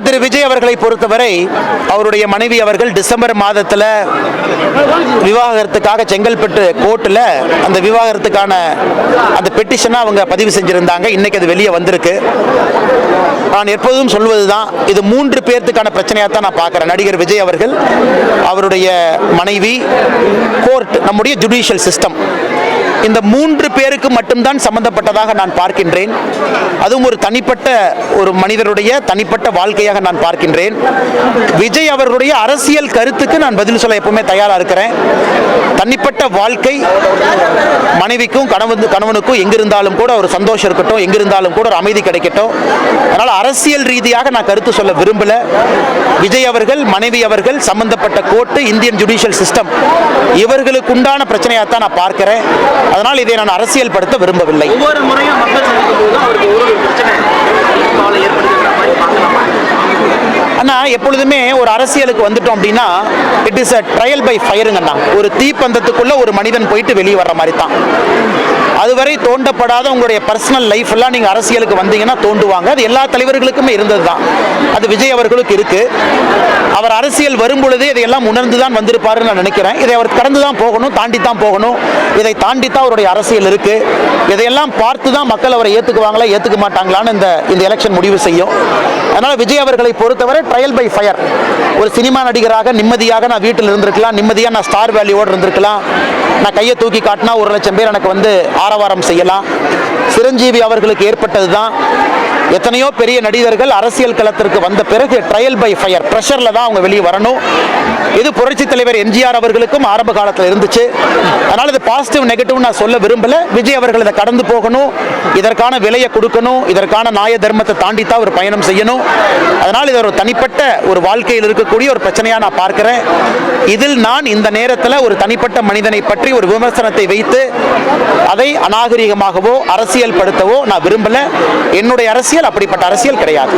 திரு விஜய் அவர்களை பொறுத்தவரை அவருடைய மனைவி அவர்கள் டிசம்பர் மாதத்தில் விவாகரத்துக்காக செங்கல்பட்டு கோர்ட்டில் அந்த விவாகரத்துக்கான அந்த பெட்டிஷனை அவங்க பதிவு செஞ்சிருந்தாங்க. இன்னைக்கு அது வெளியே வந்திருக்கு. நான் எப்போதும் சொல்வதுதான், இது 3 பேர்த்துக்கான பிரச்சனையாக தான் நான் பார்க்குறேன். நடிகர் விஜய் அவர்கள், அவருடைய மனைவி, கோர்ட், நம்முடைய ஜுடிஷியல் சிஸ்டம், இந்த 3 பேருக்கு மட்டும்தான் சம்பந்தப்பட்டதாக நான் பார்க்கின்றேன். அதுவும் ஒரு தனிப்பட்ட ஒரு மனிதருடைய தனிப்பட்ட வாழ்க்கையாக நான் பார்க்கின்றேன். விஜய் அவர்களுடைய அரசியல் கருத்துக்கு நான் பதில் சொல்ல எப்பவுமே தயாராக இருக்கிறேன். தனிப்பட்ட வாழ்க்கை, மனைவிக்கும் கணவனுக்கும் எங்கிருந்தாலும் கூட ஒரு சந்தோஷம் இருக்கட்டும், எங்கிருந்தாலும் கூட ஒரு அமைதி கிடைக்கட்டும். அதனால் அரசியல் ரீதியாக நான் கருத்து சொல்ல விரும்பல. விஜய் அவர்கள், மனைவி அவர்கள், சம்பந்தப்பட்ட கோர்ட்டு, இந்தியன் ஜுடிஷியல் சிஸ்டம், இவர்களுக்கு உண்டான பிரச்சனையாக தான் நான் பார்க்கிறேன். அதனால் இதை நான் அரசியல் படுத்த விரும்பவில்லை. ஒவ்வொரு முறையும் மக்கள் சந்திக்கும் போது அவருக்கு ஒரு பிரச்சனை ஏற்படுத்துகிற மாதிரி பார்க்கலாமா? ஆனால் எப்பொழுதுமே ஒரு அரசியலுக்கு வந்துட்டோம் அப்படின்னா it is a trial by ஃபயருங்கண்ணா. ஒரு தீப்பந்தத்துக்குள்ள ஒரு மனிதன் போயிட்டு வெளியே வர்ற மாதிரி தான். அதுவரை தோண்டப்படாத உங்களுடைய பர்சனல் லைஃப் எல்லாம் நீங்கள் அரசியலுக்கு வந்தீங்கன்னா தோண்டுவாங்க. அது எல்லா தலைவர்களுக்குமே இருந்தது தான். அது விஜய் அவர்களுக்கு இருக்கு. அவர் அரசியல் வரும் பொழுதே இதையெல்லாம் உணர்ந்து தான் வந்திருப்பாருன்னு நான் நினைக்கிறேன். இதை அவர் கடந்து தான் போகணும், தாண்டி தான் போகணும். இதை தாண்டி தான் அவருடைய அரசியல் இருக்கு. இதையெல்லாம் பார்த்து தான் மக்கள் அவரை ஏற்றுக்குவாங்களா ஏற்றுக்க மாட்டாங்களான்னு இந்த எலெக்ஷன் முடிவு செய்யும். அதனால் விஜய் அவர்களை பொறுத்தவரை ட்ரையல் பை ஃபயர். ஒரு சினிமா நடிகராக நிம்மதியாக நான் வீட்டில் இருந்திருக்கலாம், நிம்மதியாக நான் ஸ்டார் வேல்யூவோடு இருந்திருக்கலாம். நான் கையை தூக்கி காட்டினா 1 லட்சம் பேர் எனக்கு வந்து ஆரவாரம் செய்யலாம். சிரஞ்சீவி அவர்களுக்கு ஏற்பட்டது தான். எத்தனையோ பெரிய நடிகர்கள் அரசியல் களத்திற்கு வந்த பிறகு ட்ரையல் பை ஃபயர், ப்ரெஷரில் தான் அவங்க வெளியே வரணும். இது புரட்சித் தலைவர் எம்ஜிஆர் அவர்களுக்கும் ஆரம்ப காலத்தில் இருந்துச்சு. அதனால் இது பாசிட்டிவ் நெகட்டிவ் நான் சொல்ல விரும்பல. விஜய் அவர்கள் இதை கடந்து போகணும், இதற்கான விலையை கொடுக்கணும், இதற்கான நியாய தர்மத்தை தாண்டித்தான் ஒரு பயணம் செய்யணும். அதனால் இது ஒரு தனிப்பட்ட ஒரு வாழ்க்கையில் இருக்கக்கூடிய ஒரு பிரச்சனையாக நான் பார்க்கிறேன். இதில் நான் இந்த நேரத்தில் ஒரு தனிப்பட்ட மனிதனை பற்றி ஒரு விமர்சனத்தை வைத்து அதை அநாகரிகமாகவோ அரசியல் படுத்தவோ நான் விரும்பல. என்னுடைய அரசியல் அப்படிப்பட்ட அரசியல் கிடையாது.